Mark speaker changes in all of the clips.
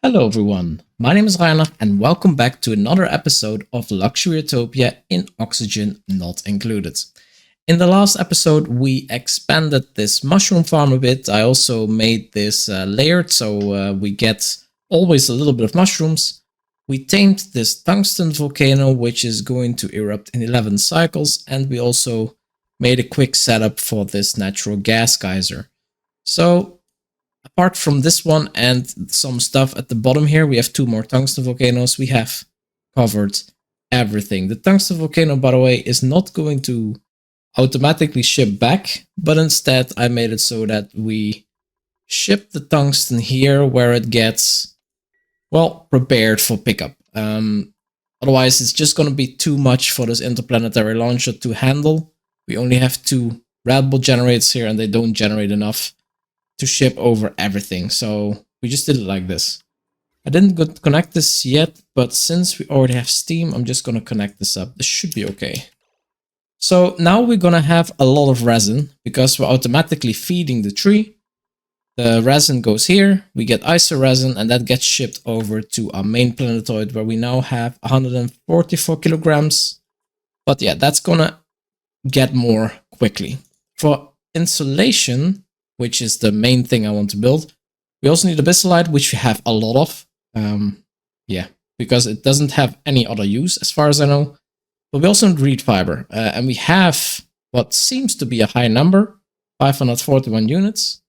Speaker 1: Hello everyone, my name is Rainer and welcome back to another episode of Luxury Utopia in Oxygen Not Included. In the last episode we expanded this mushroom farm a bit. I also made this layered so we get always a little bit of mushrooms. We tamed this tungsten volcano which is going to erupt in 11 cycles, and we also made a quick setup for this natural gas geyser. So apart from this one and some stuff at the bottom here, we have two more tungsten volcanoes. We have covered everything. The tungsten volcano, by the way, is not going to automatically ship back, but instead I made it so that we ship the tungsten here where it gets, well, prepared for pickup. Otherwise, it's just going to be too much for this interplanetary launcher to handle. We only have two Red Bull generators here and they don't generate enough to ship over everything, so we just did it like this. I didn't connect this yet, but since we already have steam, I'm just gonna connect this up. This should be okay. So now we're gonna have a lot of resin because we're automatically feeding the tree. The resin goes here, we get iso resin, and that gets shipped over to our main planetoid where we now have 144 kilograms. But yeah, that's gonna get more quickly. For insulation, which is the main thing I want to build, we also need abyssalite, which we have a lot of. Yeah, because it doesn't have any other use as far as I know. But we also need reed fiber, and we have what seems to be a high number, 541 units.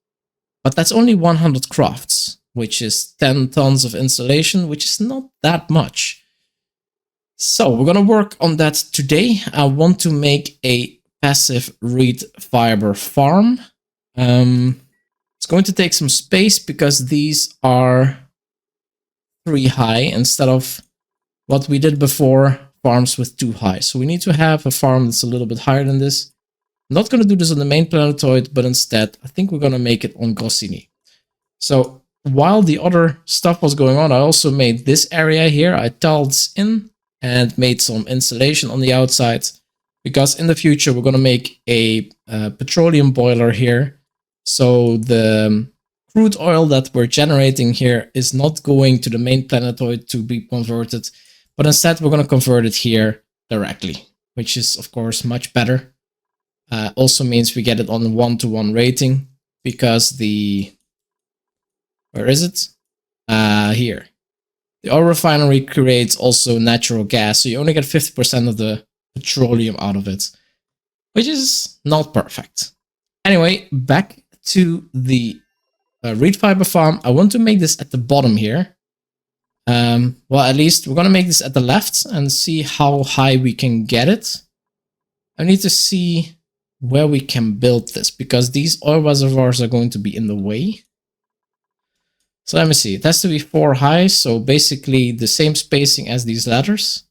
Speaker 1: But that's only 100 crafts, which is 10 tons of insulation, which is not that much. So we're gonna work on that today. I want to make a passive reed fiber farm. It's going to take some space because these are 3 high instead of what we did before, farms with 2 high. So we need to have a farm that's a little bit higher than this. I'm not going to do this on the main planetoid, but instead I think we're going to make it on Goscinny. So while the other stuff was going on, I also made this area here. I tiled in and made some insulation on the outside, because in the future we're going to make a petroleum boiler here. So the crude oil that we're generating here is not going to the main planetoid to be converted, but instead we're going to convert it here directly, which is of course much better. Also means we get it on a 1-to-1 rating, because the, where is it? Here. The oil refinery creates also natural gas, so you only get 50% of the petroleum out of it, which is not perfect. Anyway, back to the reed fiber farm. I want to make this at the bottom here. Well, at least we're going to make this at the left and see how high we can get it. I need to see where we can build this, because these oil reservoirs are going to be in the way. So let me see. It has to be 4 high, so basically the same spacing as these ladders.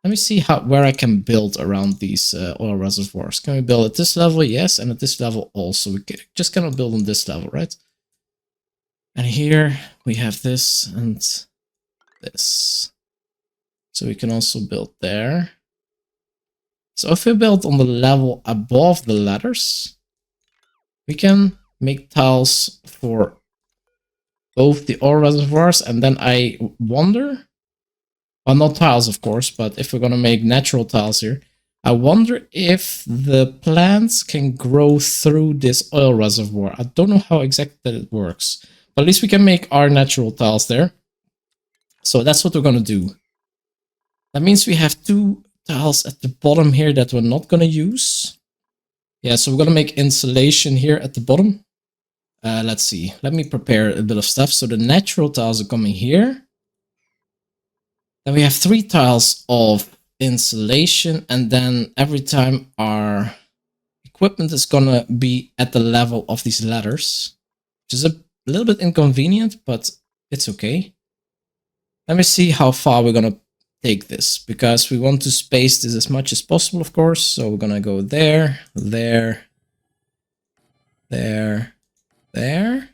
Speaker 1: Let me see where I can build around these oil reservoirs. Can we build at this level? Yes, and at this level also. We just cannot build on this level, right? And here we have this and this. So we can also build there. So if we build on the level above the ladders, we can make tiles for both the oil reservoirs, and then I wonder, well, not tiles, of course, but if we're going to make natural tiles here, I wonder if the plants can grow through this oil reservoir. I don't know how exactly that works, but at least we can make our natural tiles there. So that's what we're going to do. That means we have 2 tiles at the bottom here that we're not going to use. Yeah, so we're going to make insulation here at the bottom. Let's see. Let me prepare a bit of stuff. So the natural tiles are coming here. Then we have 3 tiles of insulation, and then every time our equipment is gonna be at the level of these ladders, which is a little bit inconvenient, but it's okay. Let me see how far we're gonna take this, because we want to space this as much as possible, of course. So we're gonna go there, there, there, there.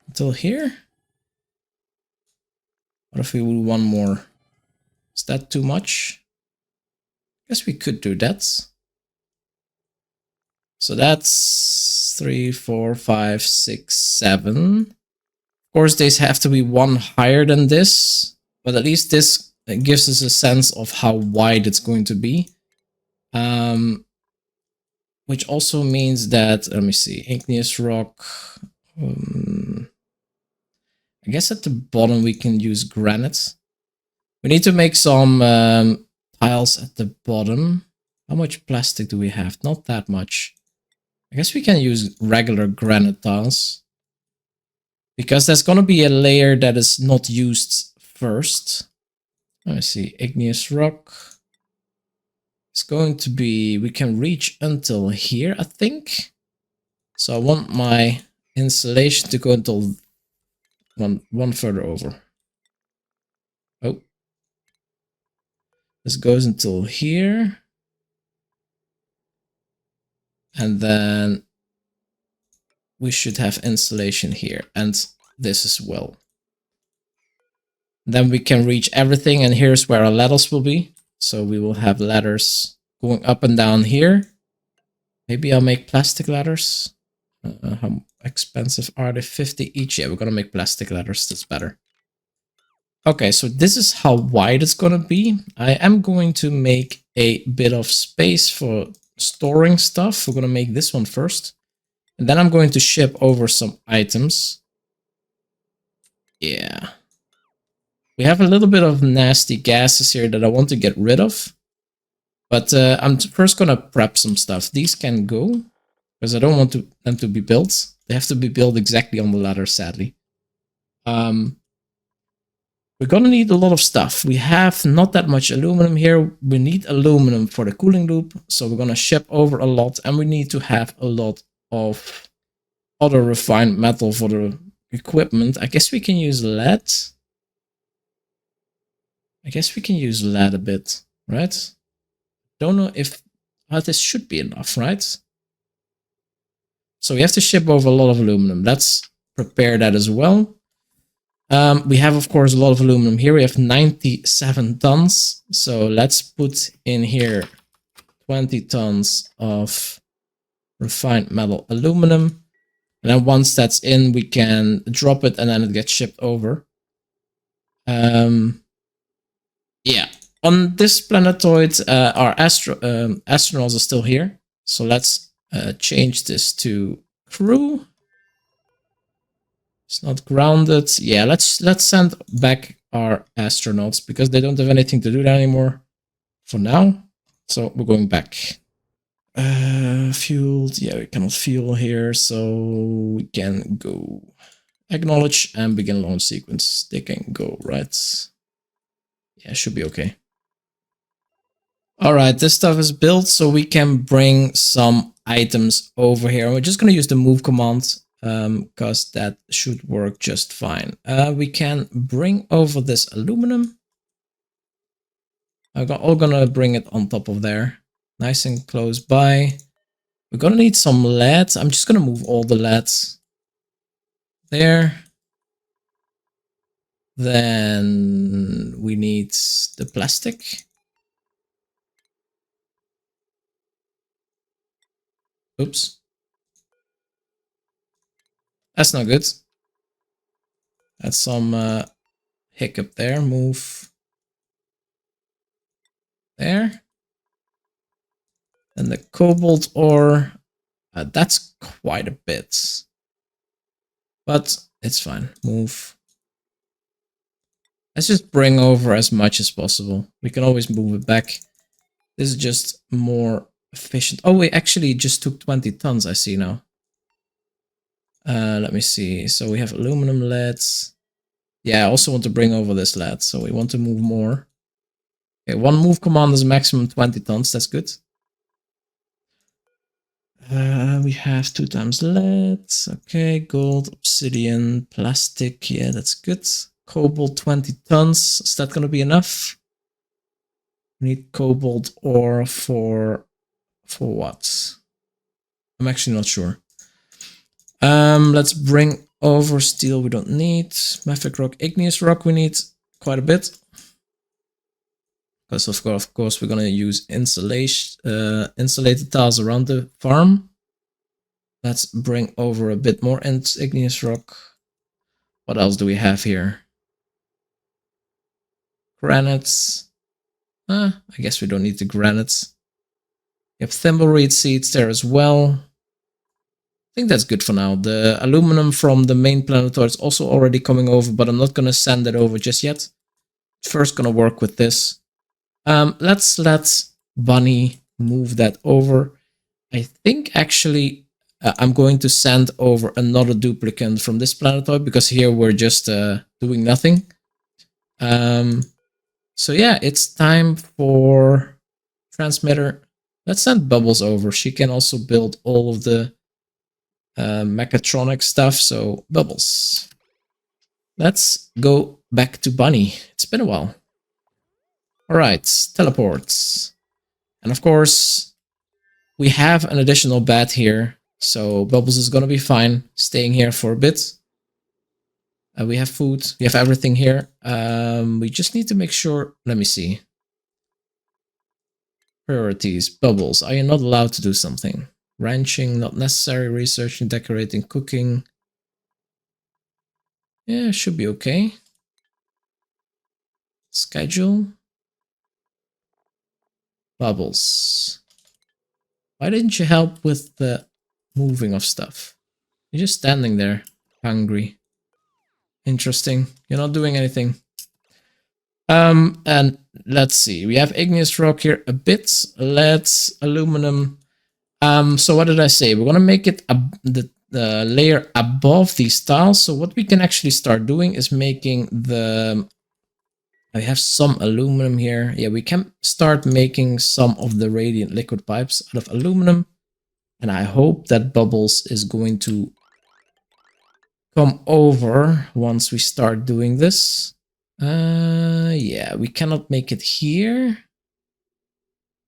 Speaker 1: Until here. What if we do one more? Is that too much? I guess we could do that. So that's 3, 4, 5, 6, 7. Of course, these have to be one higher than this, but at least this gives us a sense of how wide it's going to be. Which also means that, let me see, igneous rock. I guess at the bottom we can use granite. We need to make some tiles at the bottom. How much plastic do we have? Not that much. I guess we can use regular granite tiles, because there's going to be a layer that is not used first. Let me see, igneous rock. It's going to be, we can reach until here, I think. So I want my insulation to go until one further over. Oh. This goes until here. And then we should have insulation here, and this as well. Then we can reach everything, and here's where our ladders will be. So we will have ladders going up and down here. Maybe I'll make plastic ladders. How expensive are they? 50 each. Yeah, we're gonna make plastic ladders. That's better. Okay, so this is how wide it's gonna be. I am going to make a bit of space for storing stuff. We're gonna make this one first. And then I'm going to ship over some items. Yeah. We have a little bit of nasty gases here that I want to get rid of. But I'm first going to prep some stuff. These can go, because I don't want them to be built. They have to be built exactly on the ladder, sadly. We're going to need a lot of stuff. We have not that much aluminum here. We need aluminum for the cooling loop. So we're going to ship over a lot. And we need to have a lot of other refined metal for the equipment. I guess we can use lead. I guess we can use lead a bit, right? Don't know if this should be enough, right? So we have to ship over a lot of aluminum. Let's prepare that as well. We have, of course, a lot of aluminum here. We have 97 tons. So let's put in here 20 tons of refined metal aluminum. And then once that's in, we can drop it and then it gets shipped over. Yeah, on this planetoid, our astronauts are still here. So let's change this to crew. It's not grounded. Yeah, let's send back our astronauts because they don't have anything to do there anymore for now. So we're going back. Fueled. Yeah, we cannot fuel here, so we can go acknowledge and begin launch sequence. They can go, right? Yeah, should be okay. All right, this stuff is built, so we can bring some items over here. We're just going to use the move command because that should work just fine. We can bring over this aluminum. I'm all going to bring it on top of there. Nice and close by. We're going to need some lead. I'm just going to move all the lead there. Then we need the plastic. Oops. That's not good. That's some hiccup there. Move there. And the cobalt ore. That's quite a bit. But it's fine. Move. Let's just bring over as much as possible. We can always move it back. This is just more efficient. Oh, we actually just took 20 tons, I see now. Let me see. So we have aluminum lead. Yeah, I also want to bring over this lead. So we want to move more. Okay, one move command is maximum 20 tons. That's good. We have 2 times lead. Okay, gold, obsidian, plastic. Yeah, that's good. Cobalt, 20 tons. Is that going to be enough? We need cobalt ore for what? I'm actually not sure. Let's bring over steel. We don't need mafic rock, igneous rock. We need quite a bit. Because of course we're gonna use insulation, insulated tiles around the farm. Let's bring over a bit more igneous rock. What else do we have here? Granites. I guess we don't need the granites. We have thimbleweed seeds there as well. I think that's good for now. The aluminum from the main planetoid is also already coming over, but I'm not going to send it over just yet. First going to work with this. Let's let Bunny move that over. I think actually I'm going to send over another duplicate from this planetoid because here we're just doing nothing. So yeah, it's time for transmitter. Let's send Bubbles over. She can also build all of the mechatronic stuff. So Bubbles. Let's go back to Bunny. It's been a while. All right, teleports. And of course, we have an additional bed here. So Bubbles is going to be fine staying here for a bit. We have food. We have everything here. We just need to make sure. Let me see. Priorities. Bubbles. Are you not allowed to do something? Ranching, not necessary. Researching, decorating, cooking. Yeah, should be okay. Schedule. Bubbles. Why didn't you help with the moving of stuff? You're just standing there, hungry. Interesting. You're not doing anything. And let's see. We have igneous rock here a bit. Let's aluminum. So what did I say? We're gonna make it the layer above these tiles. So what we can actually start doing is making the. I have some aluminum here. Yeah, we can start making some of the radiant liquid pipes out of aluminum. And I hope that Bubbles is going to come over once we start doing this. Yeah, we cannot make it here.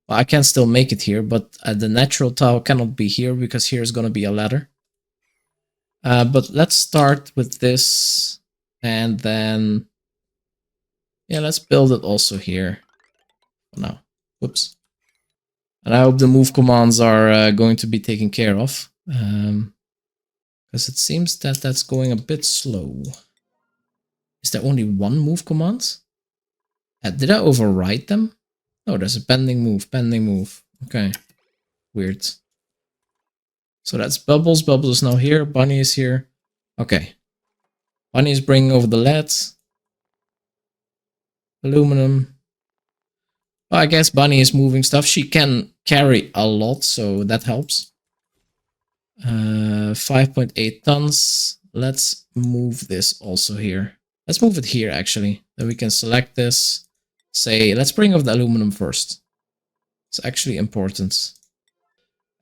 Speaker 1: Well, I can still make it here, but the natural tile cannot be here because here is going to be a ladder. But let's start with this and then, yeah, let's build it also here. Oh, no, whoops. And I hope the move commands are going to be taken care of. Because it seems that that's going a bit slow. Is there only one move command? Did I override them? Oh, there's a pending move, pending move. Okay, weird. So that's Bubbles. Bubbles is now here. Bunny is here. Okay. Bunny is bringing over the lead. Aluminum. Well, I guess Bunny is moving stuff. She can carry a lot, so that helps. 5.8 tons. Let's move this also here. Let's move it here, actually. Then we can select this. Say, let's bring over the aluminum first. It's actually important.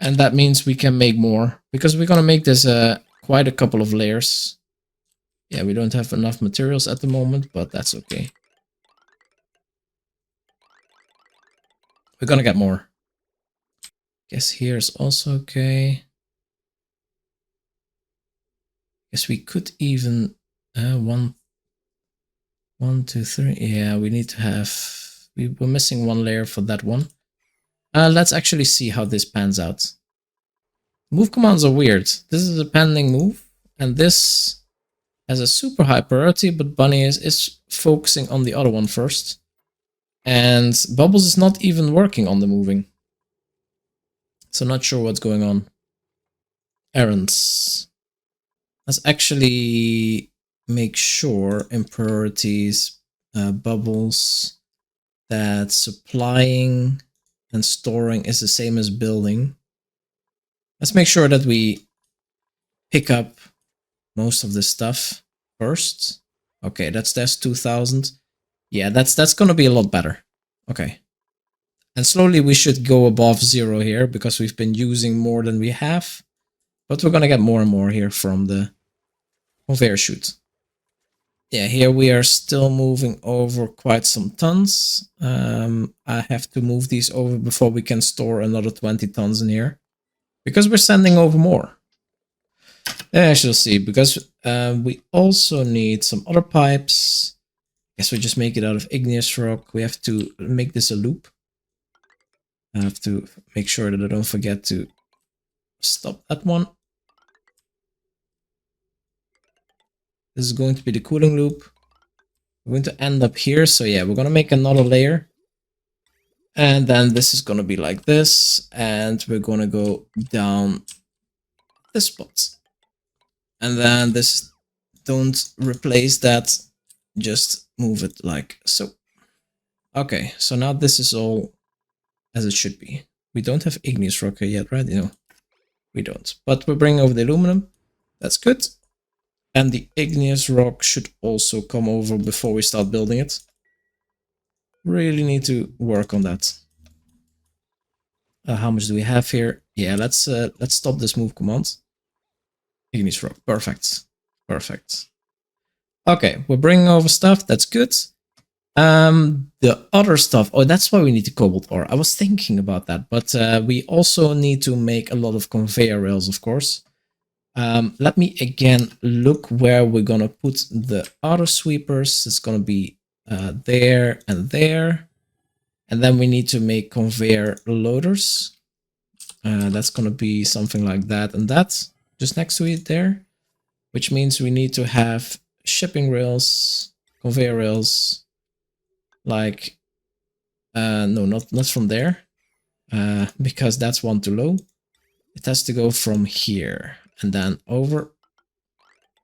Speaker 1: And that means we can make more. Because we're going to make this quite a couple of layers. Yeah, we don't have enough materials at the moment, but that's okay. We're going to get more. Guess here's also okay. Guess we could even... one, two, three. Yeah, we need to have... We were missing one layer for that one. Let's actually see how this pans out. Move commands are weird. This is a pending move, and this has a super high priority, but Bunny is focusing on the other one first. And Bubbles is not even working on the moving. So not sure what's going on. Errands. Let's actually make sure in priorities, Bubbles, that supplying and storing is the same as building. Let's make sure that we pick up most of this stuff first. Okay, that's 2000. Yeah, that's gonna be a lot better. Okay. And slowly we should go above 0 here because we've been using more than we have. But we're gonna get more and more here from the conveyor chute. Yeah, here we are still moving over quite some tons. I have to move these over before we can store another 20 tons in here. Because we're sending over more. Yeah, I shall see. Because we also need some other pipes. Guess we just make it out of igneous rock. We have to make this a loop. I have to make sure that I don't forget to stop that one. This is going to be the cooling loop. We're going to end up here. So yeah, we're going to make another layer. And then this is going to be like this. And we're going to go down this spot. And then this, don't replace that. Just move it like so. Okay, so now this is all as it should be. We don't have igneous rock here yet, right? No, we don't. But we're bringing over the aluminum. That's good. And the igneous rock should also come over before we start building it. Really need to work on that. How much do we have here? Yeah, let's stop this move command. Igneous rock, perfect, perfect. Okay, we're bringing over stuff. That's good. The other stuff. Oh, that's why we need the cobalt ore. I was thinking about that, but we also need to make a lot of conveyor rails, of course. Let me again look where we're gonna put the auto sweepers. It's gonna be there and there, and then we need to make conveyor loaders. That's gonna be something like that and that, just next to it there, which means we need to have shipping rails, conveyor rails, like no, not from there, because that's one too low. It has to go from here and then over,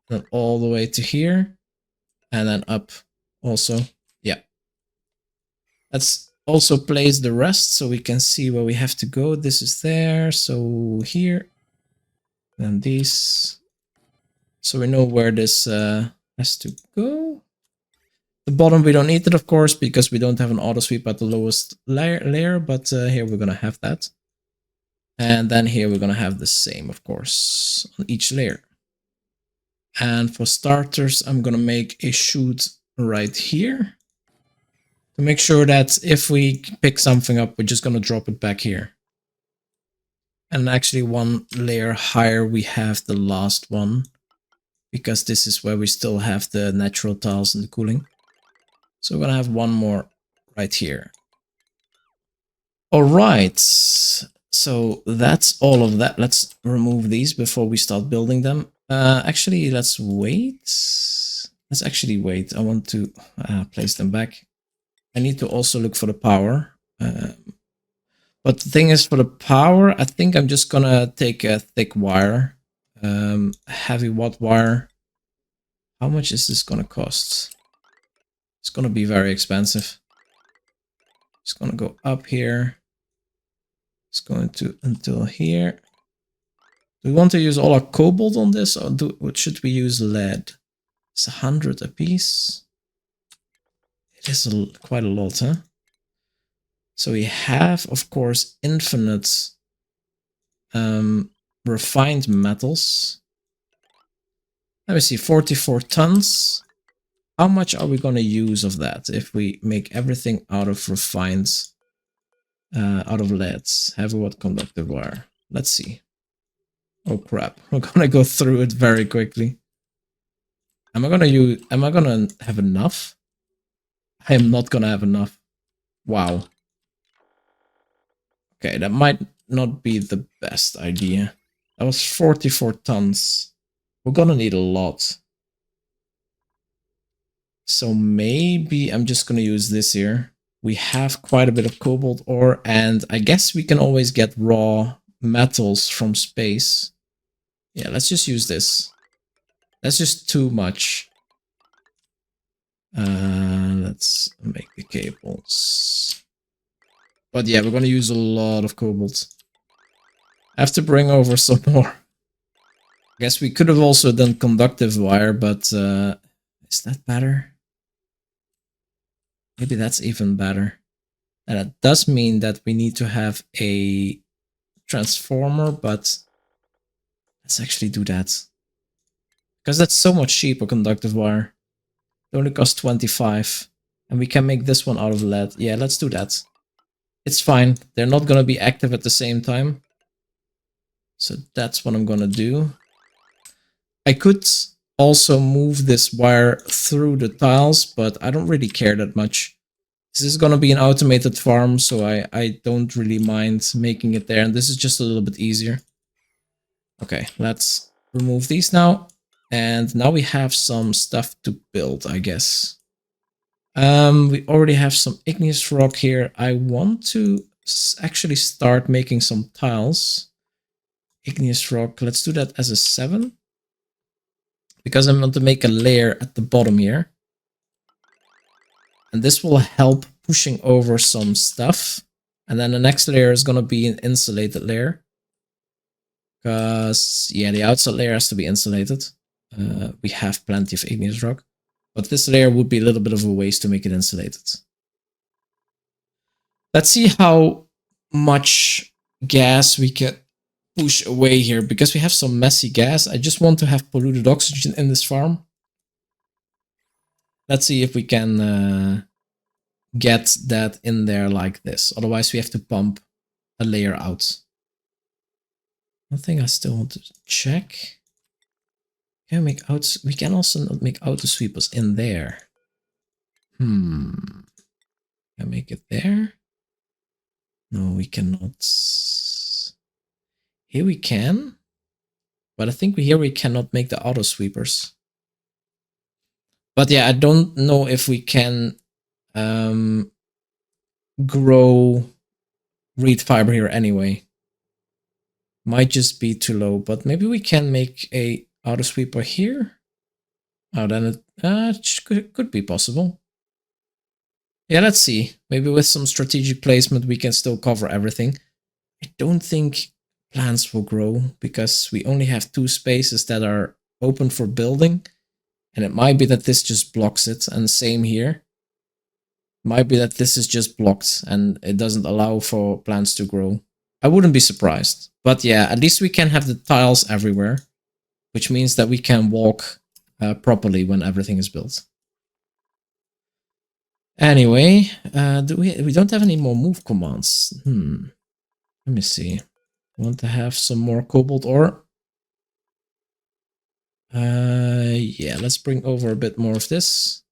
Speaker 1: then all the way to here, and then up also. Yeah, let's also place the rest so we can see where we have to go. This is there, so here, then these, so we know where this has to go. The bottom we don't need it, of course, because we don't have an auto sweep at the lowest layer, but here we're gonna have that. And then here we're gonna have the same, of course, on each layer. And for starters, I'm gonna make a chute right here to make sure that if we pick something up, we're just gonna drop it back here. And actually one layer higher, we have the last one, because this is where we still have the natural tiles and the cooling. So we're gonna have one more right here. All right, so that's all of that. Let's remove these before we start building them. Actually, let's wait. Let's actually wait. I want to place them back. I need to also look for the power. But the thing is, for the power, I think I'm just gonna take a thick wire, heavy watt wire. How much is this gonna cost? It's gonna be very expensive. It's gonna go up here. It's going to until here. Do we want to use all our cobalt on this, or what should we use lead? It's 100 a piece. It is quite a lot, huh? So we have, of course, infinite refined metals. Let me see, 44 tons. How much are we going to use of that if we make everything out of refined, out of leads? Heavy watt conductive wire. Let's see. Oh crap! We're gonna go through it very quickly. Am I gonna have enough? I am not gonna have enough. Wow. Okay, that might not be the best idea. That was 44 tons. We're gonna need a lot. So maybe I'm just gonna use this here. We have quite a bit of cobalt ore, and I guess we can always get raw metals from space. Yeah, let's just use this. That's just too much. Let's make the cables. But yeah, we're gonna use a lot of cobalt. I have to bring over some more. I guess we could have also done conductive wire, but is that better? Maybe that's even better. And that does mean that we need to have a transformer, but let's actually do that. Because that's so much cheaper, conductive wire. It only costs 25. And we can make this one out of lead. Yeah, let's do that. It's fine. They're not going to be active at the same time. So that's what I'm going to do. I could also move this wire through the tiles, but I don't really care that much. This is going to be an automated farm, so I don't really mind making it there. And this is just a little bit easier. Okay, let's remove these now. And now we have some stuff to build, I guess. We already have some igneous rock here. I want to actually start making some tiles. Igneous rock, let's do that as a 7. Because I want to make a layer at the bottom here. And this will help pushing over some stuff. And then the next layer is going to be an insulated layer. Because, yeah, the outside layer has to be insulated. We have plenty of igneous rock. But this layer would be a little bit of a waste to make it insulated. Let's see how much gas we can push away here. Because we have some messy gas. I just want to have polluted oxygen in this farm. Let's see if we can get that in there like this. Otherwise, we have to pump a layer out. One thing I still want to check. Can we make out? We can also not make auto sweepers in there. Can I make it there? No, we cannot. Here we can, but I think here we cannot make the auto sweepers. But yeah, I don't know if we can grow reed fiber here anyway. Might just be too low, but maybe we can make a auto sweeper here. Oh, then it could be possible. Yeah, let's see. Maybe with some strategic placement, we can still cover everything. I don't think plants will grow because we only have 2 spaces that are open for building. And it might be that this just blocks it. And same here. Might be that this is just blocked and it doesn't allow for plants to grow. I wouldn't be surprised. But yeah, at least we can have the tiles everywhere, which means that we can walk properly when everything is built. Anyway, we don't have any more move commands. Let me see. I want to have some more cobalt ore. Yeah, let's bring over a bit more of this.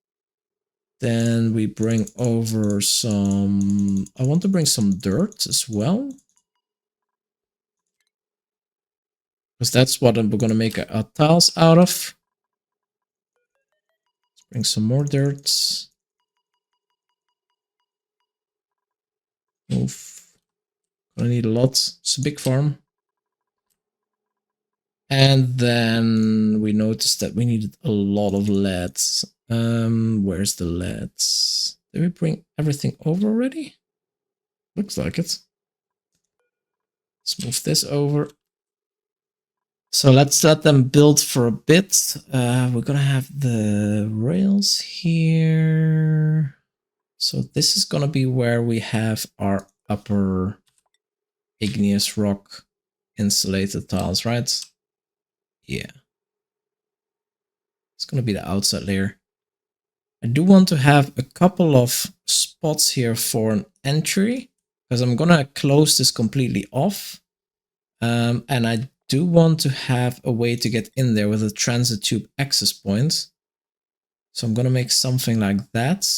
Speaker 1: Then we bring over some... I want to bring some dirt as well. Because that's what we're going to make our tiles out of. Let's bring some more dirt. Move. Gonna need a lot. It's a big farm. And then we noticed that we needed a lot of lead. Where's the lead? Did we bring everything over already? Looks like it. Let's move this over. So let's let them build for a bit. We're gonna have the rails here. So this is gonna be where we have our upper igneous rock insulated tiles, right? Yeah. It's gonna be the outside layer. I do want to have a couple of spots here for an entry because I'm gonna close this completely off. And I do want to have a way to get in there with a transit tube access point. So I'm gonna make something like that.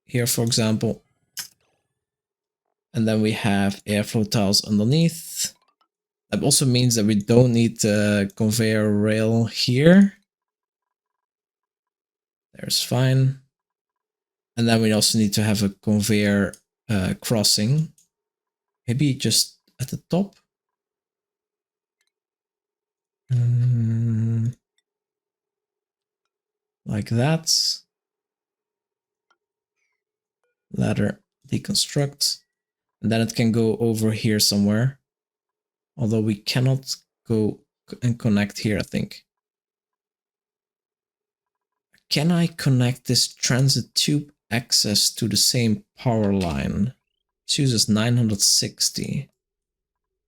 Speaker 1: Here, for example. And then we have airflow tiles underneath. That also means that we don't need the conveyor rail here. There's fine. And then we also need to have a conveyor crossing. Maybe just at the top. Like that. Ladder deconstruct. And then it can go over here somewhere. Although we cannot go and connect here, I think. Can I connect this transit tube access to the same power line? This uses 960.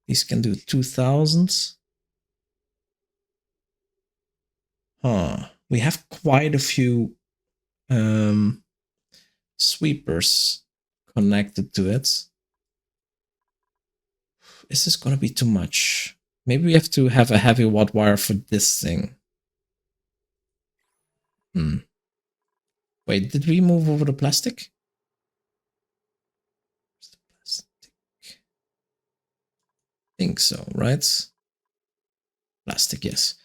Speaker 1: These can do 2000. We have quite a few sweepers connected to it. Is this gonna be too much? Maybe we have to have a heavy watt wire for this thing. Wait, did we move over the plastic? think so, right? Plastic, yes.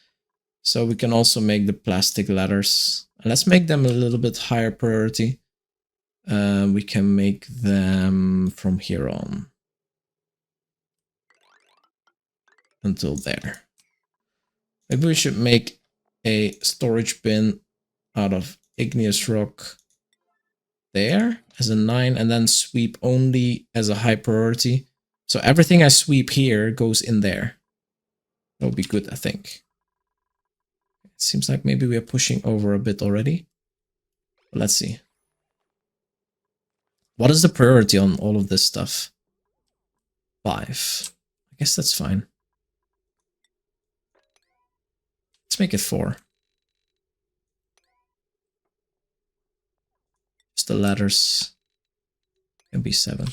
Speaker 1: So we can also make the plastic ladders. And let's make them a little bit higher priority. We can make them from here on until there. Maybe we should make a storage bin out of igneous rock there as a 9 and then sweep only as a high priority. So everything I sweep here goes in there. That would be good, I think. It seems like maybe we are pushing over a bit already. But let's see. What is the priority on all of this stuff? 5. I guess that's fine. Let's make it 4. Just the ladders can be 7.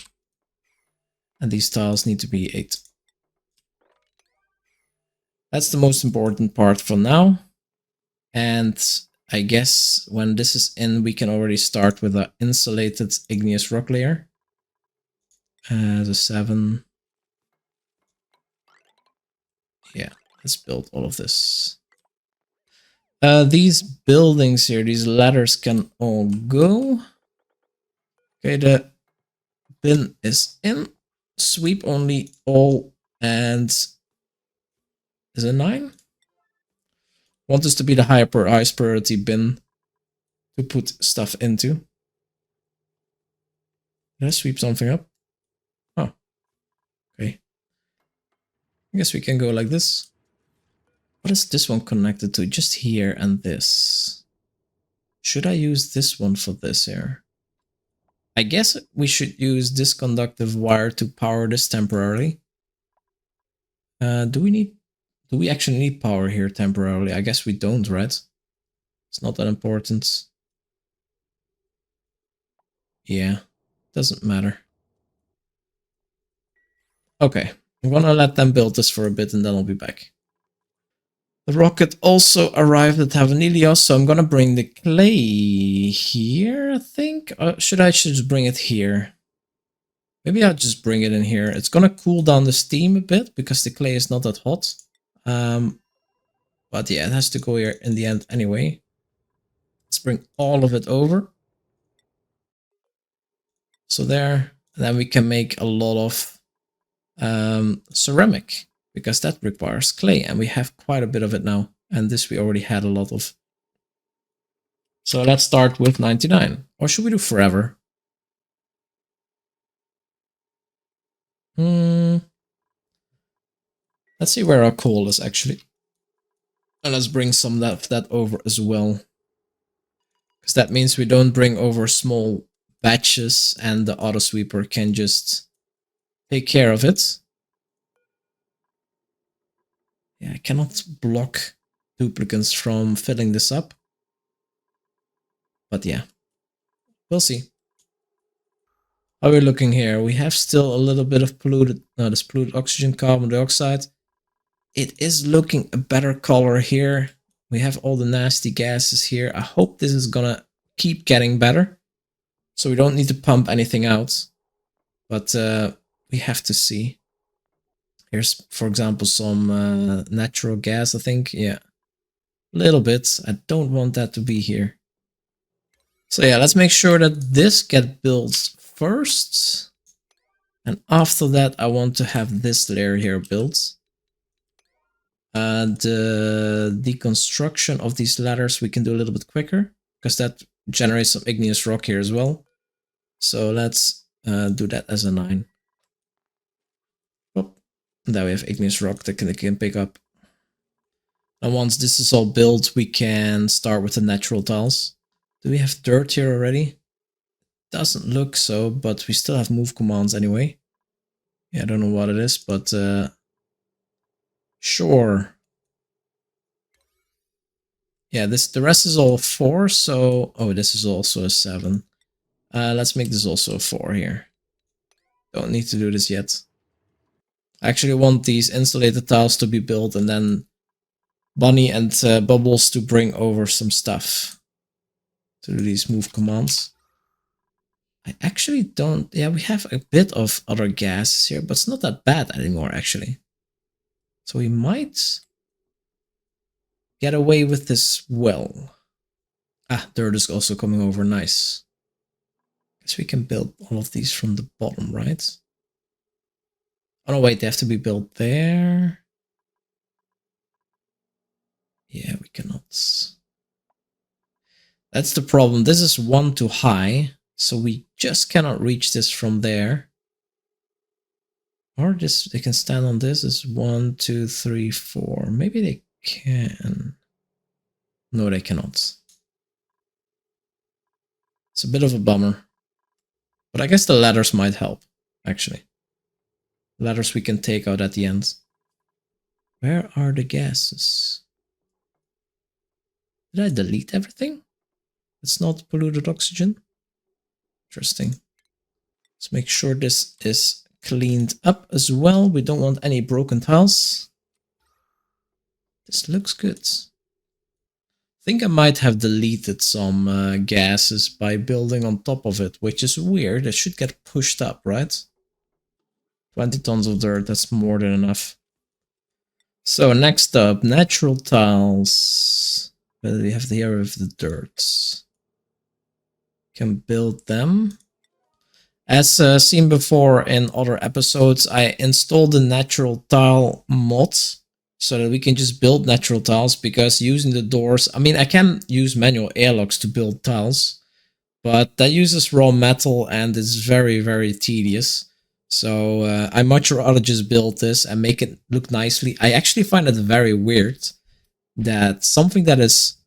Speaker 1: And these tiles need to be 8. That's the most important part for now. And I guess when this is in, we can already start with an insulated igneous rock layer. The 7. Yeah, let's build all of this. These buildings here, these ladders can all go. Okay, the bin is in. Sweep only all and is it 9? Want this to be the highest priority bin to put stuff into. Did I sweep something up? Oh, okay. I guess we can go like this. What is this one connected to? Just here and this. Should I use this one for this here? I guess we should use this conductive wire to power this temporarily. Do we actually need power here temporarily? I guess we don't, right? It's not that important. Yeah, doesn't matter. Okay, I'm gonna let them build this for a bit and then I'll be back. The rocket also arrived at Havanilia, so I'm gonna bring the clay here, I think. Should I just bring it here? Maybe I'll just bring it in here. It's gonna cool down the steam a bit because the clay is not that hot. But yeah, it has to go here in the end anyway. Let's bring all of it over. So there, and then we can make a lot of ceramic because that requires clay and we have quite a bit of it now. And this we already had a lot of. So let's start with 99. Or should we do forever? Let's see where our coal is actually. And let's bring some of that over as well. Because that means we don't bring over small batches and the auto sweeper can just take care of it. Yeah, I cannot block duplicates from filling this up. But yeah, we'll see. How are we looking here? We have still a little bit of polluted, no, this polluted oxygen, carbon dioxide. It is looking a better color here. We have all the nasty gases here. I hope this is gonna keep getting better. So we don't need to pump anything out. But we have to see. Here's, for example, some natural gas, I think. Yeah, a little bit. I don't want that to be here. So yeah, let's make sure that this gets built first. And after that, I want to have this layer here built. The deconstruction of these ladders we can do a little bit quicker because that generates some igneous rock here as well. So let's do that as a 9. Oh, there we have igneous rock that can pick up. And once this is all built, we can start with the natural tiles. Do we have dirt here already? Doesn't look so, but we still have move commands anyway. Yeah, I don't know what it is, but sure. Yeah, the rest is all 4, so oh, this is also a 7. Let's make this also a 4 here. Don't need to do this yet. I actually want these insulated tiles to be built and then Bunny and Bubbles to bring over some stuff to do these move commands. I actually don't... Yeah, we have a bit of other gases here, but it's not that bad anymore, actually. So we might get away with this well. Ah, dirt is also coming over. Nice. Guess we can build all of these from the bottom, right? Oh no, wait, they have to be built there. Yeah, we cannot. That's the problem. This is one too high, so we just cannot reach this from there. Or just they can stand on this. Is 1, 2, 3, 4. Maybe they can. No, they cannot. It's a bit of a bummer. But I guess the ladders might help, actually. Ladders we can take out at the end. Where are the gases? Did I delete everything? It's not polluted oxygen? Interesting. Let's make sure this is cleaned up as well. We don't want any broken tiles. This looks good. I think I might have deleted some gases by building on top of it, which is weird. It should get pushed up, right? 20 tons of dirt, that's more than enough. So next up, natural tiles. What do we have here with the dirt? Can build them. As seen before in other episodes, I installed the natural tile mod so that we can just build natural tiles, because using the doors, I mean, I can use manual airlocks to build tiles, but that uses raw metal and is very, very tedious. So I much rather just build this and make it look nicely. I actually find it very weird that something that is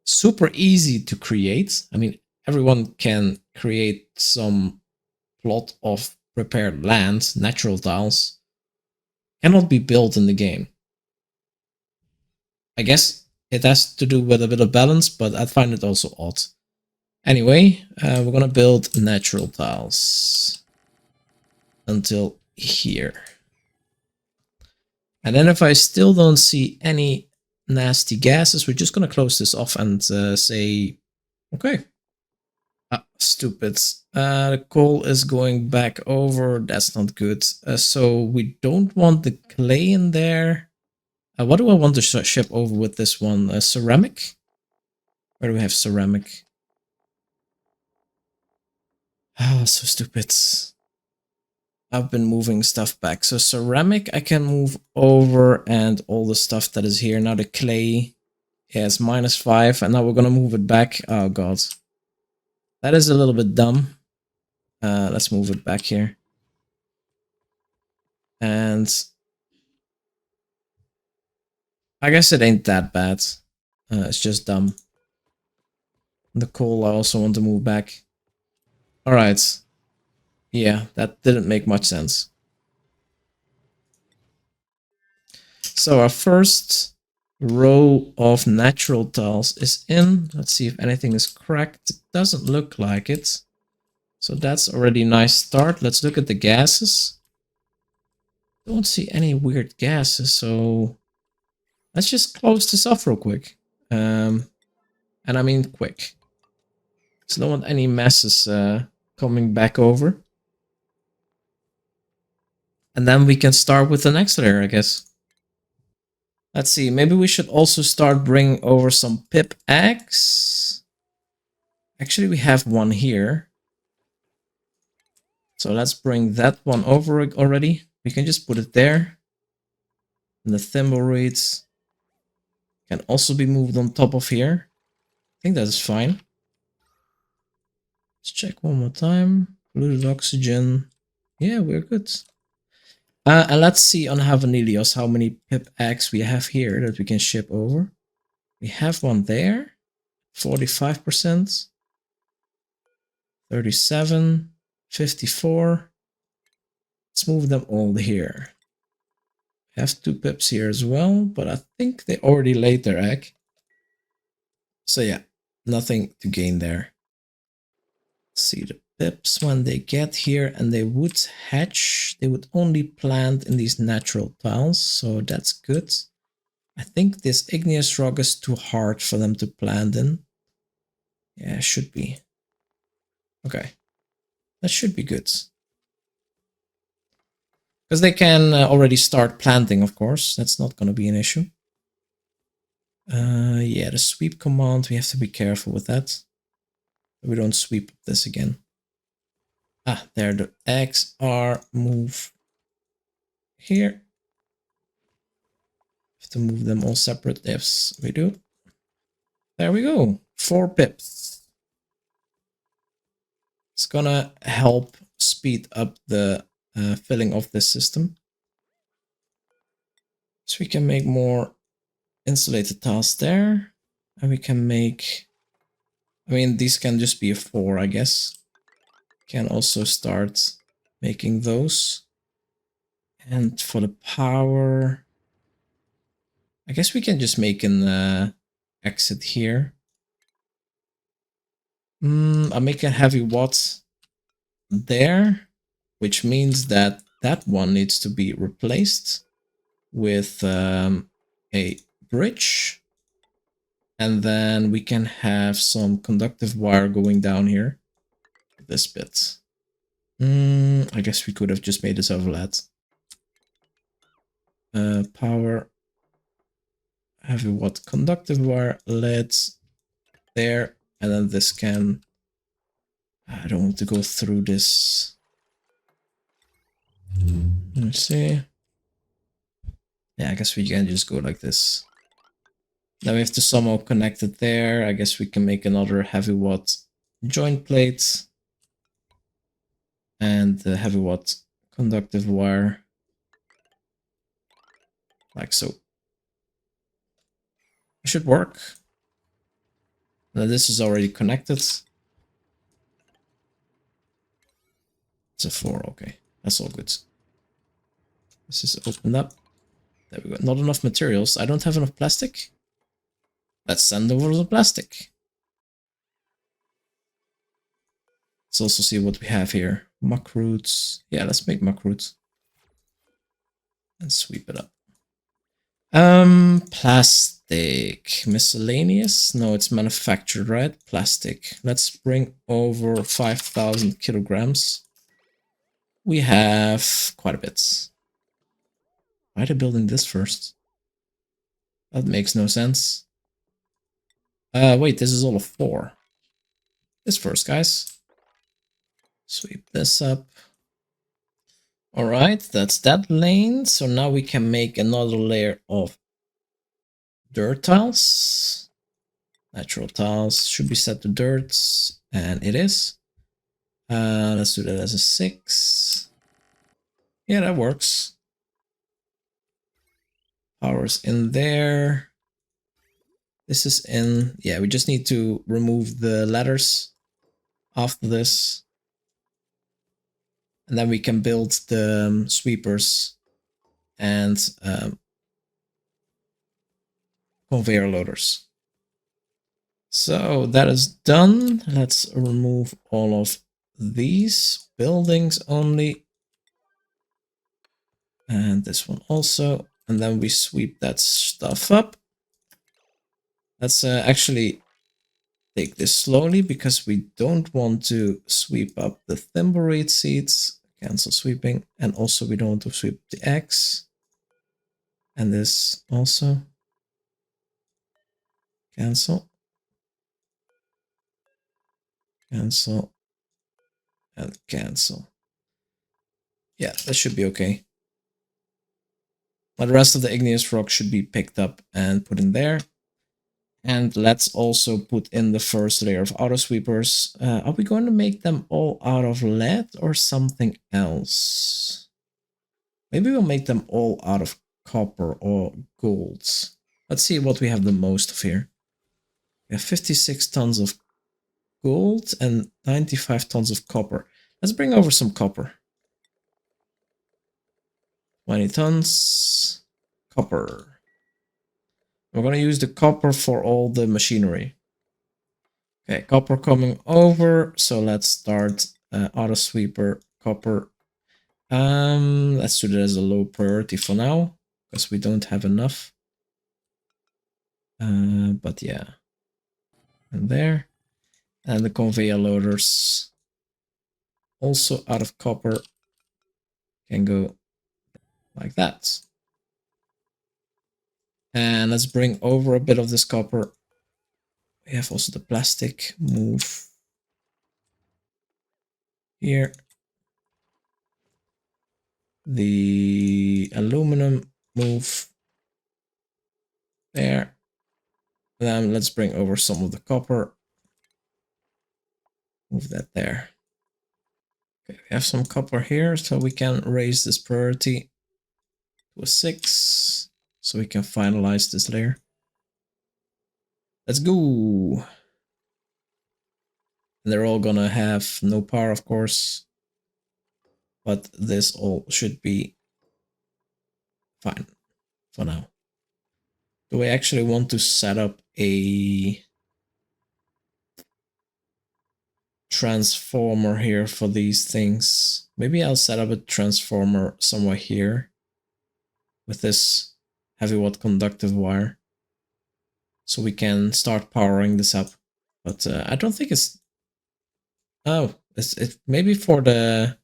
Speaker 1: super easy to create. I mean, everyone can create some plot of prepared land, natural tiles, cannot be built in the game. I guess it has to do with a bit of balance, but I find it also odd. Anyway, we're gonna build natural tiles until here. And then if I still don't see any nasty gases, we're just gonna close this off and say, okay. Ah, stupid. The coal is going back over. That's not good. So we don't want the clay in there. What do I want to ship over with this one? Ceramic? Where do we have ceramic? Ah, so stupid. I've been moving stuff back. So ceramic I can move over, and all the stuff that is here. Now the clay is -5, and now we're gonna move it back. Oh god. That is a little bit dumb. Let's move it back here. And I guess it ain't that bad. It's just dumb. The coal I also want to move back. Alright. Yeah, that didn't make much sense. So our first row of natural tiles is in. Let's see if anything is cracked. It doesn't look like it. So that's already a nice start. Let's look at the gases. Don't see any weird gases, so let's just close this off real quick. And I mean quick. So don't want any messes coming back over. And then we can start with the next layer, I guess. Let's see, maybe we should also start bringing over some pip eggs. Actually, we have one here. So let's bring that one over already. We can just put it there. And the thimble reeds can also be moved on top of here. I think that is fine. Let's check one more time. Polluted oxygen. Yeah, we're good. And let's see on Havanilios how many pip eggs we have here that we can ship over. We have one there. 45%. 37. 54. Let's move them all here. Have 2 pips here as well, but I think they already laid their egg. So yeah, nothing to gain there. Let's see the pips when they get here and they would hatch. They would only plant in these natural tiles, so that's good. I think this igneous rock is too hard for them to plant in. Yeah, it should be. Okay, that should be good. Because they can already start planting, of course. That's not going to be an issue. Yeah, the sweep command, we have to be careful with that. We don't sweep this again. Ah, there the eggs are. Move here. Have to move them all separate. Yes, we do. There we go. 4 pips. It's gonna help speed up the filling of this system. So we can make more insulated tiles there. And we can make... I mean, these can just be a 4, I guess. Can also start making those. And for the power... I guess we can just make an exit here. I'll make a heavy watt there, which means that that one needs to be replaced with a bridge. And then we can have some conductive wire going down here. This bit. I guess we could have just made this overlap. Power, heavy watt conductive wire, LEDs there, and then this can... I don't want to go through this. Let's see. Yeah, I guess we can just go like this. Now we have to somehow connect it there. I guess we can make another heavy watt joint plate. And the heavy watt conductive wire. Like so. It should work. Now this is already connected. It's a 4, okay. That's all good. This is opened up. There we go. Not enough materials. I don't have enough plastic. Let's send over the plastic. Let's also see what we have here. Muck roots. Yeah, let's make muck roots. And sweep it up. Plastic. Miscellaneous? No, it's manufactured, right? Plastic. Let's bring over 5,000 kilograms. We have quite a bit. Why are they building this first? That makes no sense. Wait, this is all of 4. This first, guys. Sweep this up. Alright, that's that lane. So now we can make another layer of dirt tiles. Natural tiles should be set to dirt, and it is. Let's do that as a 6. Yeah, that works. Power's in there. This is in. Yeah, we just need to remove the ladders after this. And then we can build the sweepers and conveyor loaders. So that is done. Let's remove all of these buildings only. And this one also. And then we sweep that stuff up. Let's actually take this slowly because we don't want to sweep up the thimbleweed seeds. Cancel sweeping. And also we don't want to sweep the eggs. And this also. Cancel. Cancel. And cancel. Yeah, that should be okay. But the rest of the igneous rock should be picked up and put in there. And let's also put in the first layer of auto sweepers. Are we going to make them all out of lead or something else? Maybe we'll make them all out of copper or gold. Let's see what we have the most of here. We have 56 tons of gold and 95 tons of copper. Let's bring over some copper. 20 tons copper. We're going to use the copper for all the machinery. Okay, copper coming over. So let's start auto sweeper copper. Let's do that as a low priority for now because we don't have enough. But yeah, and there, and the conveyor loaders also out of copper can go like that. And let's bring over a bit of this copper. We have also the plastic move here. The aluminum move there. Then let's bring over some of the copper. Move that there. Okay, we have some copper here, so we can raise this priority to a 6, so we can finalize this layer. Let's go. And they're all gonna have no power, of course, but this all should be fine for now. Do I actually want to set up a transformer here for these things? Maybe I'll set up a transformer somewhere here with this heavy watt conductive wire, so we can start powering this up. But I don't think it's... Oh, it's maybe for the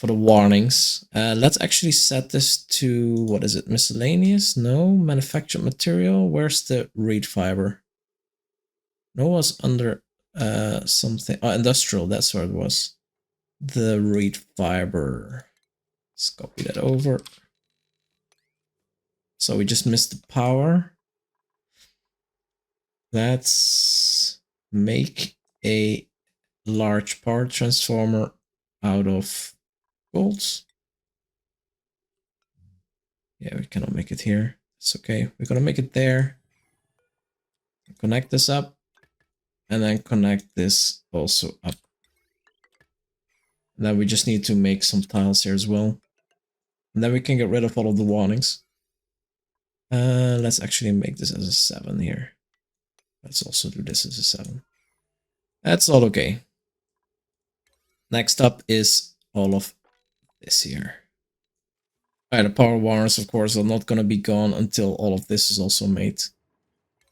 Speaker 1: warnings. Let's actually set this to, what is it, miscellaneous? No, manufactured material. Where's the reed fiber? No, it was under something. Oh, industrial, that's where it was. The reed fiber. Let's copy that over. So we just missed the power. Let's make a large power transformer out of bolts. Yeah, we cannot make it here. It's okay. We're gonna make it there. Connect this up. And then connect this also up. And then we just need to make some tiles here as well. And then we can get rid of all of the warnings. Let's actually make this as a 7 here. Let's also do this as a 7. That's all okay. Next up is all of this here. Alright, the power wires, of course, are not going to be gone until all of this is also made.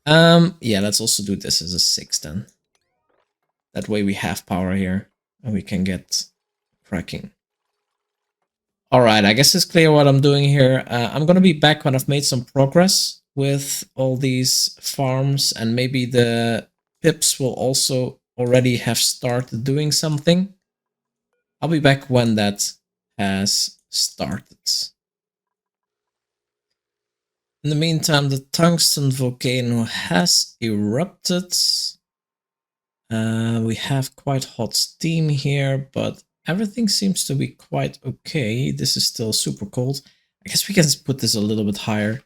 Speaker 1: Yeah, let's also do this as a 6 then. That way we have power here and we can get cracking. Alright, I guess it's clear what I'm doing here. I'm going to be back when I've made some progress with all these farms, and maybe the pips will also already have started doing something. I'll be back when that has started. In the meantime, the tungsten volcano has erupted. We have quite hot steam here, but everything seems to be quite okay. This is still super cold. I guess we can put this a little bit higher.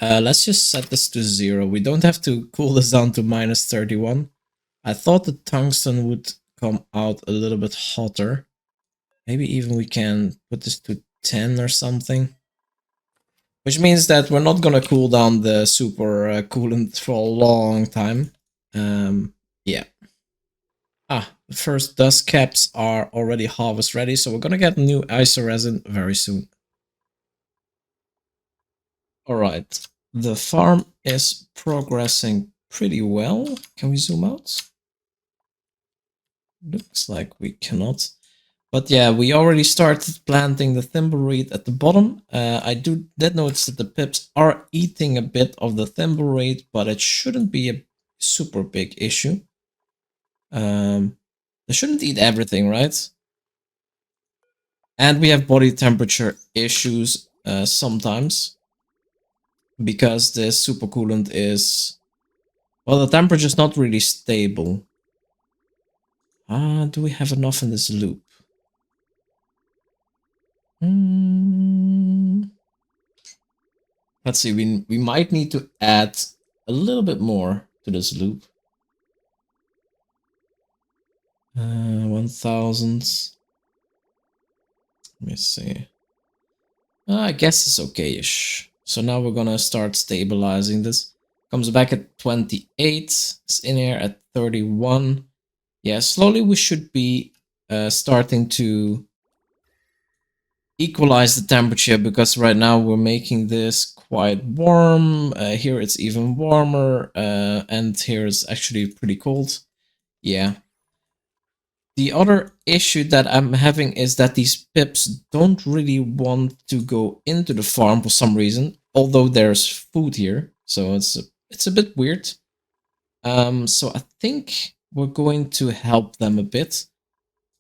Speaker 1: Let's just set this to 0. We don't have to cool this down to -31. I thought the tungsten would come out a little bit hotter. Maybe even we can put this to 10 or something. Which means that we're not gonna cool down the super coolant for a long time. Yeah. The first dust caps are already harvest ready, so we're gonna get new iso resin very soon. Alright, the farm is progressing pretty well. Can we zoom out? Looks like we cannot. But yeah, we already started planting the thimbleweed at the bottom. I did notice that the pips are eating a bit of the thimbleweed, but it shouldn't be a super big issue. They shouldn't eat everything, right? And we have body temperature issues sometimes, because the supercoolant is... Well, the temperature is not really stable. Do we have enough in this loop? Let's see, we might need to add a little bit more to this loop. 1000. Let me see. I guess it's okay-ish. So now we're gonna start stabilizing this. Comes back at 28. It's in here at 31. Yeah, slowly we should be starting to equalize the temperature, because right now we're making this quite warm. Here it's even warmer, and here it's actually pretty cold. Yeah. The other issue that I'm having is that these pips don't really want to go into the farm for some reason, although there's food here. So it's a bit weird. So I think we're going to help them a bit.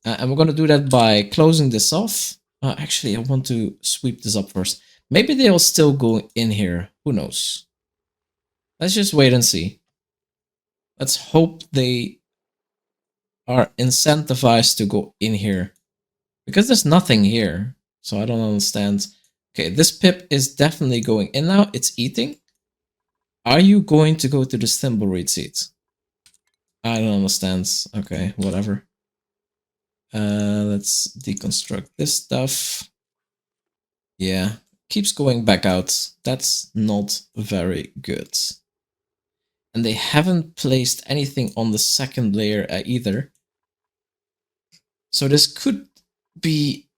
Speaker 1: And we're going to do that by closing this off. Actually, I want to sweep this up first. Maybe they'll still go in here. Who knows? Let's just wait and see. Let's hope they are incentivized to go in here. Because there's nothing here. So I don't understand. Okay, this pip is definitely going in now. It's eating. Are you going to go to the thimbleweed seeds? I don't understand. Okay, whatever. Let's deconstruct this stuff. Yeah, keeps going back out. That's not very good. And they haven't placed anything on the second layer either. So this could be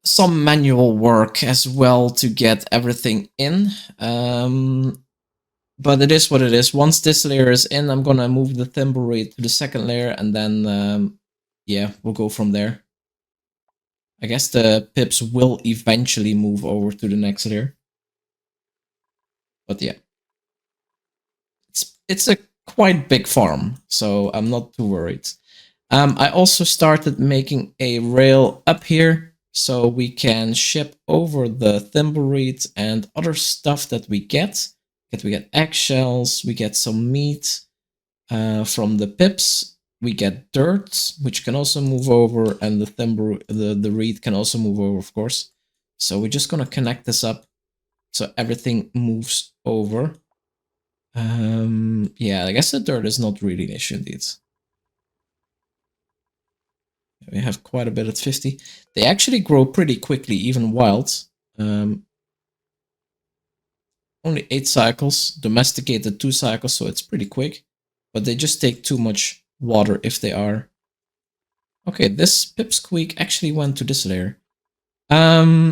Speaker 1: some manual work as well to get everything in. But it is what it is. Once this layer is in, I'm gonna move the thimbleweed to the second layer, and then yeah, we'll go from there. I guess the pips will eventually move over to the next layer. But yeah, it's a quite big farm, so I'm not too worried. I also started making a rail up here so we can ship over the thimbleweed and other stuff that we get. We get eggshells, we get some meat from the pips, we get dirt, which can also move over, and the reed can also move over, of course. So we're just gonna connect this up so everything moves over. Yeah, I guess the dirt is not really an issue indeed. We have quite a bit at 50. They actually grow pretty quickly, even wild. Only 8 cycles, domesticated 2 cycles, so it's pretty quick. But they just take too much water if they are. Okay, this pipsqueak actually went to this layer. Yeah,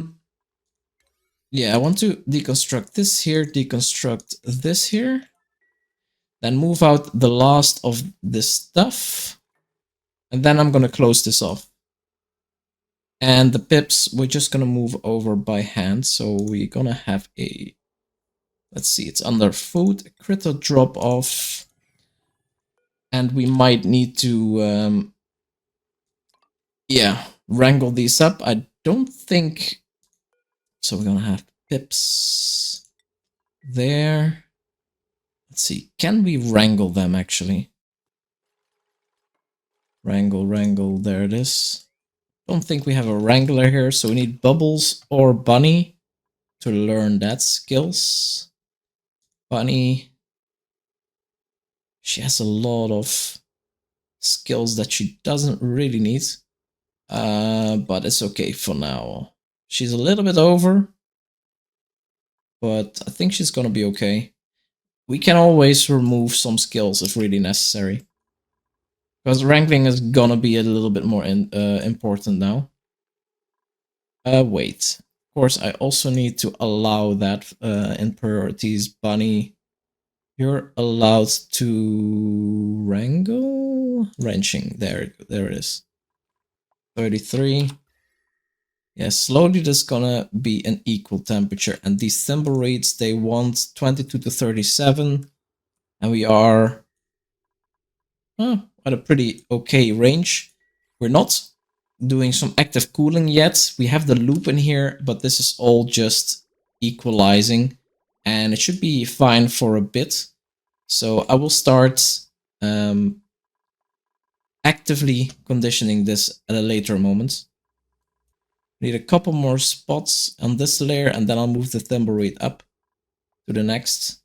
Speaker 1: I want to deconstruct this here, deconstruct this here. Then move out the last of this stuff. And then I'm gonna close this off. And the pips, we're just gonna move over by hand. So we're gonna have a, let's see, it's under food, a critter drop off. And we might need to, yeah, wrangle these up. I don't think, so we're gonna have pips there. Let's see, can we wrangle them actually? Wrangle, there it is. Don't think we have a wrangler here, so we need Bubbles or Bunny to learn that skills. Bunny, she has a lot of skills that she doesn't really need, but it's okay for now. She's a little bit over, but I think she's gonna be okay. We can always remove some skills if really necessary, because wrangling is gonna be a little bit more important now. Wait. Of course, I also need to allow that in priorities. Bunny, you're allowed to wrangle? Wrenching. There it is. 33. Yeah, slowly there's gonna be an equal temperature. And these thimbleweeds, they want 22 to 37. And we are at a pretty okay range. We're not doing some active cooling yet. We have the loop in here, but this is all just equalizing. And it should be fine for a bit. So I will start actively conditioning this at a later moment. Need a couple more spots on this layer, and then I'll move the thimbleweed up to the next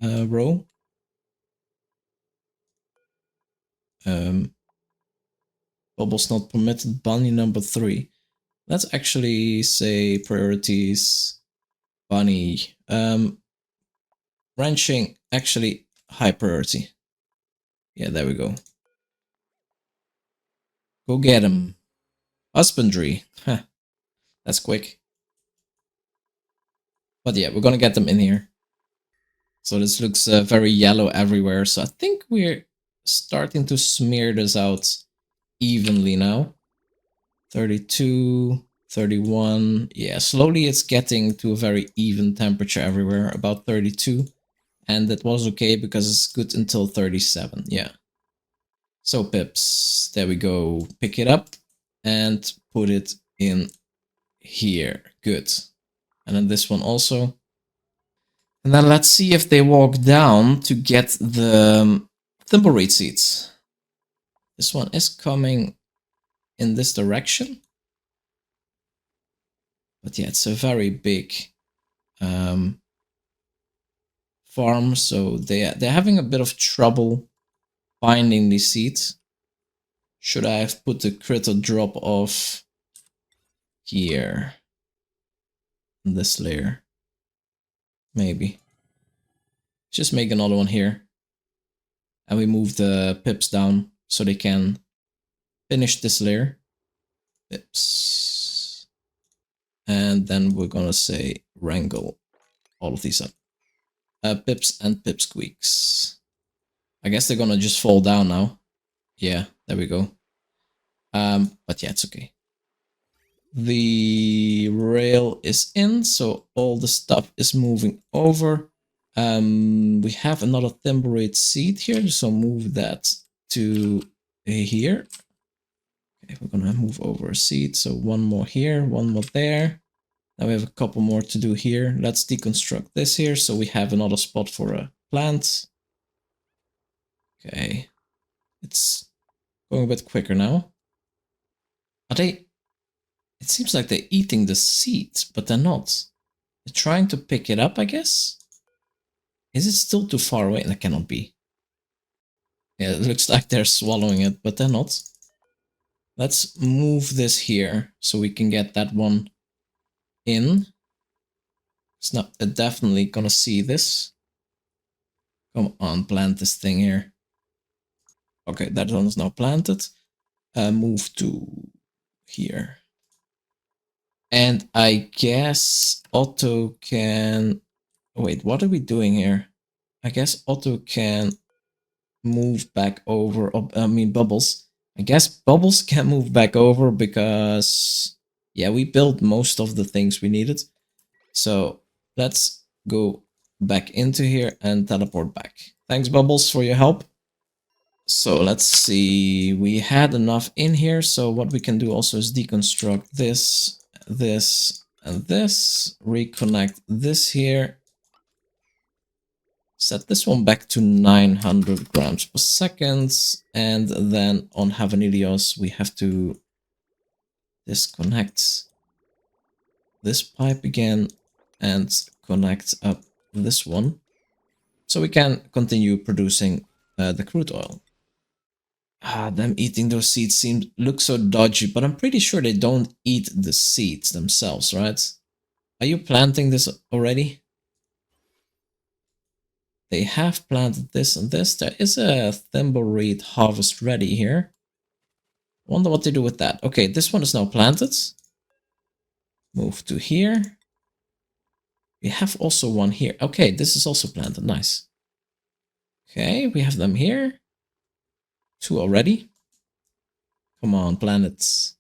Speaker 1: row. Bubbles not permitted, bunny number 3. Let's actually say priorities, bunny. Wrenching, actually high priority. Yeah, there we go. Go get him. Husbandry. Huh. That's quick. But yeah, we're gonna get them in here. So this looks very yellow everywhere. So I think we're starting to smear this out evenly now. 32, 31. Yeah, slowly it's getting to a very even temperature everywhere, about 32. And that was okay because it's good until 37. Yeah. So pips, there we go. Pick it up and put it in here. Good. And then this one also. And then let's see if they walk down to get the thimbleweed seeds. This one is coming in this direction. But yeah, it's a very big farm, so they're having a bit of trouble finding these seeds. Should I have put the critter drop off here? In this layer? Maybe. Just make another one here. And we move the pips down so they can finish this layer. Pips. And then we're gonna say wrangle all of these up. Pips and pipsqueaks. I guess they're gonna just fall down now. Yeah, there we go. But yeah, it's okay. The rail is in, so all the stuff is moving over. We have another thimbleweed seed here, so move that to here. Okay, we're gonna move over a seed, so one more here, one more there. Now we have a couple more to do here. Let's deconstruct this here, so we have another spot for a plant. Okay, it's going a bit quicker now. Are they? It seems like they're eating the seeds, but they're not. They're trying to pick it up, I guess. Is it still too far away? That cannot be. Yeah, it looks like they're swallowing it, but they're not. Let's move this here so we can get that one in. It's not definitely gonna see this. Come on, plant this thing here. Okay, that one is now planted. Move to here. And I guess Otto can... Wait, what are we doing here? I guess Otto can move back over. I mean, Bubbles. I guess Bubbles can move back over because... Yeah, we built most of the things we needed. So let's go back into here and teleport back. Thanks, Bubbles, for your help. So let's see. We had enough in here. So what we can do also is deconstruct this, this, and this. Reconnect this here. Set this one back to 900 grams per second. And then on Havanilios, we have to disconnect this pipe again and connect up this one. So we can continue producing the crude oil. Them eating those seeds looks so dodgy, but I'm pretty sure they don't eat the seeds themselves, right? Are you planting this already? They have planted this and this. There is a thimbleweed harvest ready here. Wonder what they do with that. Okay, this one is now planted. Move to here. We have also one here. Okay, this is also planted. Nice. Okay, we have them here. 2 already. Come on, planets.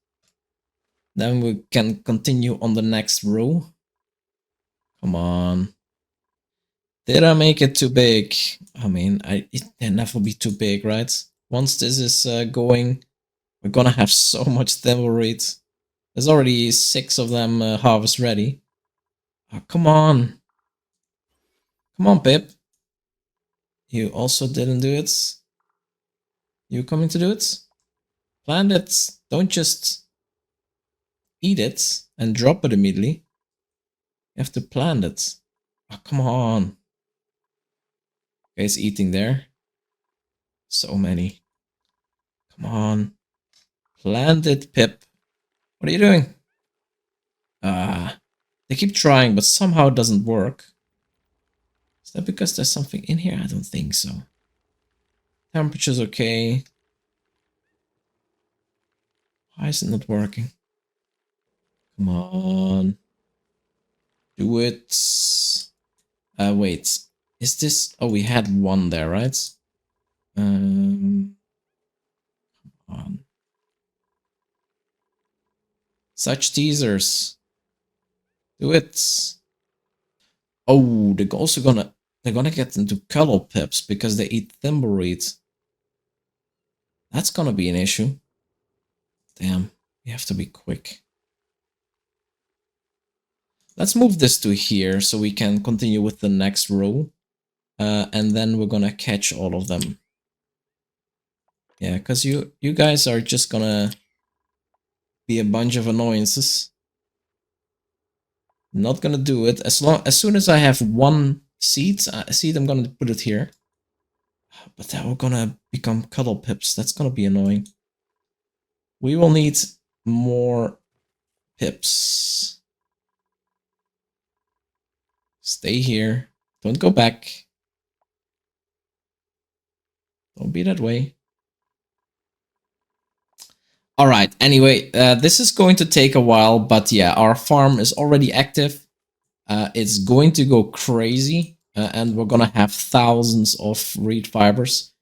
Speaker 1: Then we can continue on the next row. Come on. Did I make it too big? I mean, it can never be too big, right? Once this is going, we're gonna have so much thimbleweed. There's already 6 of them harvest ready. Oh, come on. Come on, Pip. You also didn't do it. You coming to do it? Plant it. Don't just eat it and drop it immediately. You have to plant it. Oh, come on. Okay, it's eating there. So many. Come on. Plant it, Pip. What are you doing? They keep trying, but somehow it doesn't work. Is that because there's something in here? I don't think so. Temperature's okay. Why is it not working? Come on. Do it. Wait. Is this... Oh, we had one there, right? Come on. Such teasers. Do it. Oh, they're gonna get into color pips because they eat thimbleweed. That's gonna be an issue. Damn, we have to be quick. Let's move this to here so we can continue with the next row. And then we're gonna catch all of them. Yeah, because you guys are just gonna be a bunch of annoyances. Not gonna do it. As soon as I have one seed, I'm gonna put it here. But then we're gonna become cuddle pips. That's gonna be annoying. We will need more pips. Stay here. Don't go back. Don't be that way. All right. Anyway, this is going to take a while, but yeah, our farm is already active. It's going to go crazy, and we're gonna have thousands of reed fibers.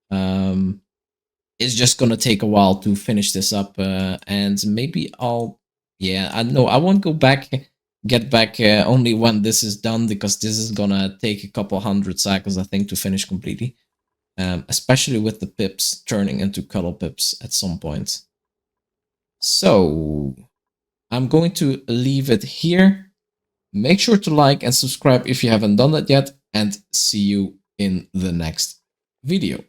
Speaker 1: It's just gonna take a while to finish this up, and maybe I won't go back, get back only when this is done, because this is gonna take a couple hundred cycles, I think, to finish completely. Especially with the pips turning into cuddle pips at some point. So I'm going to leave it here. Make sure to like and subscribe if you haven't done that yet, and see you in the next video.